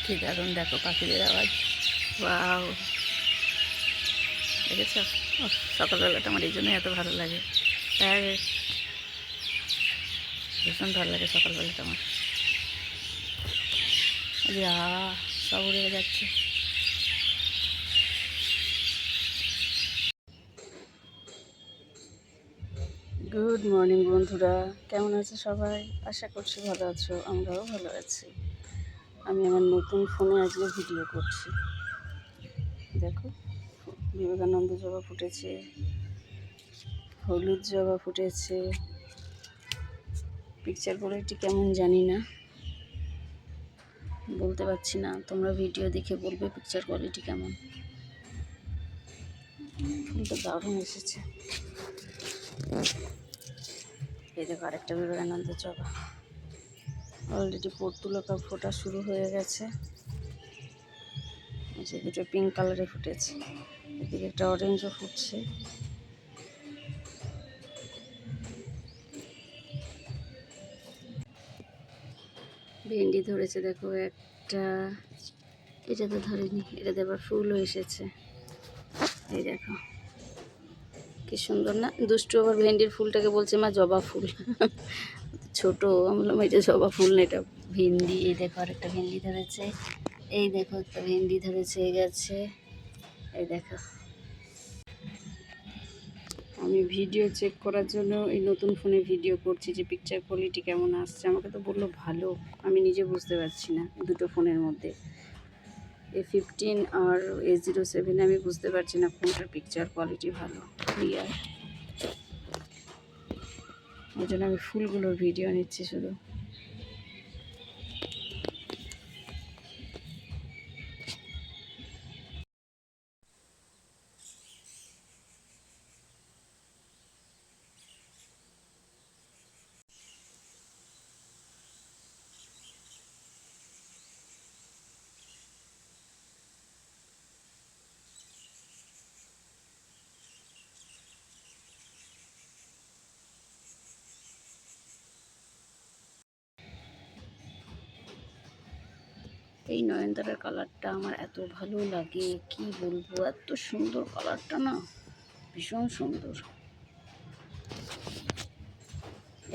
কি দারুণ দেখো পাখিদের আওয়াজ। ওয়াও, দেখেছ? সকালবেলাটা আমার এই জন্যই এত ভালো লাগে। তাই ভীষণ ভালো লাগে সকালবেলাটা আমার। সব উড়ে যাচ্ছে। গুড মর্নিং বন্ধুরা, কেমন আছে সবাই? আশা করছি ভালো আছো, আমরাও ভালো আছি। আমি আমার নতুন ফোনে আজকে ভিডিও করছি। দেখো, বিবেকানন্দ জবা ফুটেছে, হলুদ জবা ফুটেছে। পিকচার কোয়ালিটি কেমন জানি না, বলতে পারছি না। তোমরা ভিডিও দেখে বলবে পিকচার কোয়ালিটি কেমন। ফুলটা দারুণ এসেছে। এই দেখো আরেকটা বিবেকানন্দ জবা, অলরেডি পর্তুলতা ফোটা শুরু হয়ে গেছে। যে দুটো পিঙ্ক কালারে ফুটেছে, এদিকে একটা অরেঞ্জও ফুটছে। ভেন্ডি ধরেছে দেখো একটা, এটা তো ধরেনি, এটাতে আবার ফুলও এসেছে। এই দেখো কি সুন্দর না? দুষ্টু আবার ভেন্ডির ফুলটাকে বলছে মা জবা ফুল। ছোট, আমি বললাম এটা জবা ফুল না, এটা ভেন্ডি। এই দেখো আরেকটা ভেন্ডি ধরেছে। এই দেখো একটা ভেন্ডি ধরেছে গেছে। এই দেখো, আমি ভিডিও চেক করার জন্য এই নতুন ফোনে ভিডিও করছি যে পিকচার কোয়ালিটি কেমন আসছে। আমাকে তো বললো ভালো, আমি নিজে বুঝতে পারছি না দুটো ফোনের মধ্যে, A15 আর A07, আমি বুঝতে পারছি না কোনটার পিকচার কোয়ালিটি ভালো ক্লিয়ার। ওই জন্য আমি ফুলগুলোর ভিডিও নিচ্ছি শুধু। এই নয়নতারার কালারটা আমার এত ভালো লাগে, কি বলবো, এত সুন্দর কালারটা না, ভীষণ সুন্দর।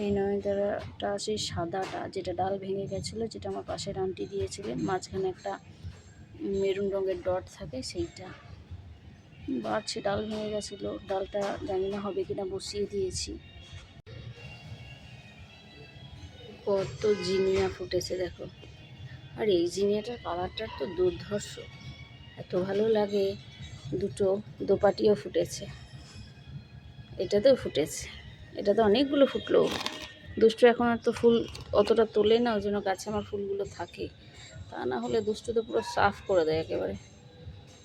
এই নয়নতারাটা সেই সাদাটা, যেটা ডাল ভেঙে গেছিলো, যেটা আমার পাশের আন্টি দিয়েছিলেন, মাঝখানে একটা মেরুন রঙের ডট থাকে, সেইটা বাড়ছে। ডাল ভেঙে গেছিলো, ডালটা জানি না হবে কিনা, বসিয়ে দিয়েছি। কত জিনিয়া ফুটেছে দেখো। আর এই জিনিয়াটার কালারটার তো দুর্ধর্ষ, এত ভালো লাগে। দুটো দোপাটিও ফুটেছে, এটাতেও ফুটেছে, এটাতে অনেকগুলো ফুটলো। দুষ্টু এখন আর তো ফুল অতটা তোলে না, ওই জন্য গাছে আমার ফুলগুলো থাকে। তা না হলে দুষ্টু তো পুরো সাফ করে দেয় একেবারে।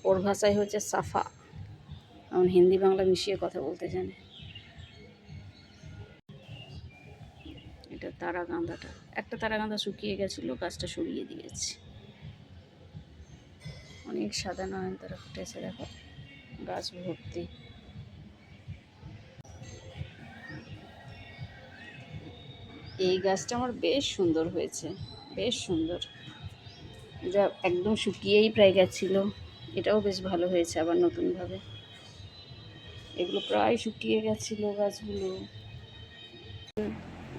ওর ভাষায় হচ্ছে সাফা, এমন হিন্দি বাংলা মিশিয়ে কথা বলতে জানে। এটা তারাগাঁদাটা, একটা তারাগাঁদা শুকিয়ে গেছিলো, গাছটা সরিয়ে দিয়েছি। অনেক সাদা নয়নতারা ফুটেছে দেখো, গাছ ভর্তি। এই গাছটা আমার বেশ সুন্দর হয়েছে, বেশ সুন্দর। এটা একদম শুকিয়েই প্রায় গেছিলো, এটাও বেশ ভালো হয়েছে আবার নতুনভাবে। এগুলো প্রায় শুকিয়ে গেছিলো গাছগুলো।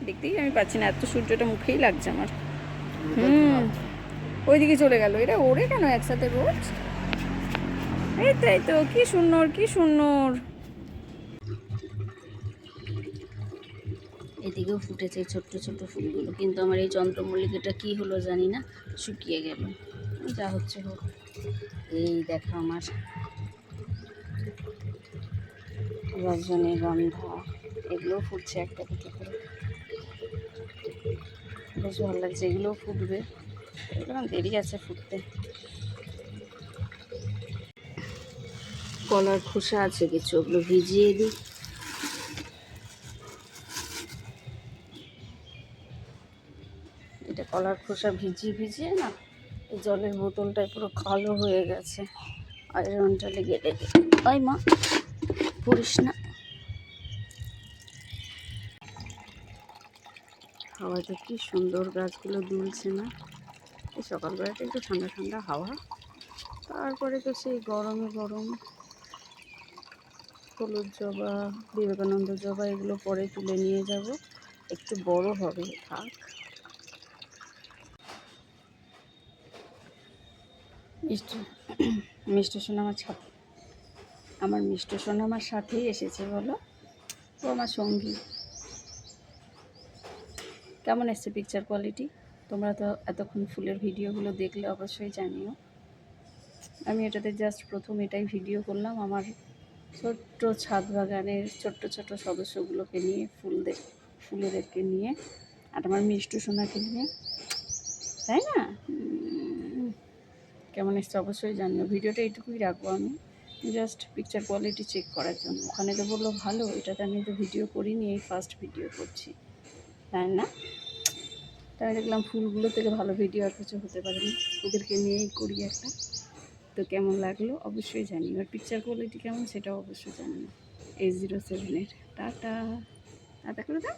দেখতেই আমি পাচ্ছি না, এত সূর্যটা মুখেই লাগছে আমার। ওইদিকে চলে গেল, এটা ওরে কেন একসাথে রোজ? এই তো এই তো, কি সুন্দর কি সুন্দর। এদিকেও ফুটেছে ছোট্ট ছোট্ট ফুলগুলো, কিন্তু আমার এই চন্দ্রমল্লিকাটা কি হলো জানি না, শুকিয়ে গেল। যা হচ্ছে হোক। এই দেখো আমার রজনীগন্ধা, এগুলোও ফুটছে একটা দুটো করে, বেশ ভালো লাগছে। এগুলোও ফুটবে, এগুলো দেরি আছে ফুটতে। কলার খোসা আছে কিছু, ওগুলো ভিজিয়ে দিই। এটা কলার খোসা ভিজিয়ে ভিজিয়ে না, এই জলের বোতলটায় পুরো কালো হয়ে গেছে, আয়রনটা লেগে লেগে। ওই মা, পড়িস না। হাওয়াতে কি সুন্দর গাছগুলো দুলছে না, এই সকালবেলাটা একটু ঠান্ডা ঠান্ডা হাওয়া, তারপরে তো সেই গরমে গরম। হলুদ জবা, বিবেকানন্দ জবা এগুলো পরে তুলে নিয়ে যাব, একটু বড় হবে, থাক। মিষ্টি সোনা আমার মিষ্টি সোনা আমার সাথেই এসেছে, বলো, ও আমার সঙ্গী। কেমন এসছে পিকচার কোয়ালিটি? তোমরা তো এতক্ষণ ফুলের ভিডিওগুলো দেখলে অবশ্যই জানিও। আমি এটাতে জাস্ট প্রথম এটাই ভিডিও করলাম, আমার ছোট্ট ছাদ বাগানের ছোট্ট ছোট্ট সদস্যগুলোকে নিয়ে, ফুলেদেরকে নিয়ে, আর আমার মিষ্টি সোনাকে নিয়ে, তাই না? কেমন এসছে অবশ্যই জানিও। ভিডিওটা এইটুকুই রাখবো আমি, জাস্ট পিকচার কোয়ালিটি চেক করার জন্য। ওখানে তো বললো ভালো, এটাতে আমি তো ভিডিও করিনি, এই ফার্স্ট ভিডিও করছি, তাই না? তাই দেখলাম ফুলগুলো থেকে ভালো ভিডিও আর কিছু হতে পারে না, ওদেরকে নিয়েই করি একটা। তো কেমন লাগলো অবশ্যই জানিও, আর পিকচার কোয়ালিটি কেমন সেটাও অবশ্যই জানিও। A07 টাটা, টাটা করে দাও।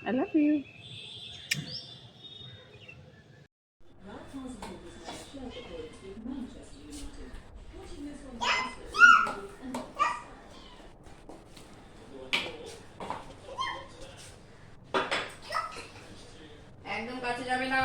I love you. একদম কাছে যাবে না।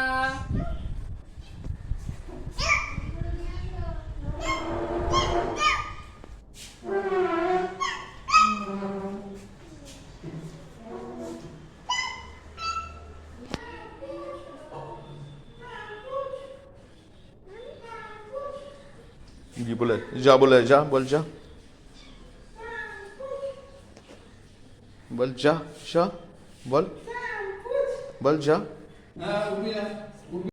जी बोले जा, बोले जा, बोल जा, बोल जा, बोल, बोल जा।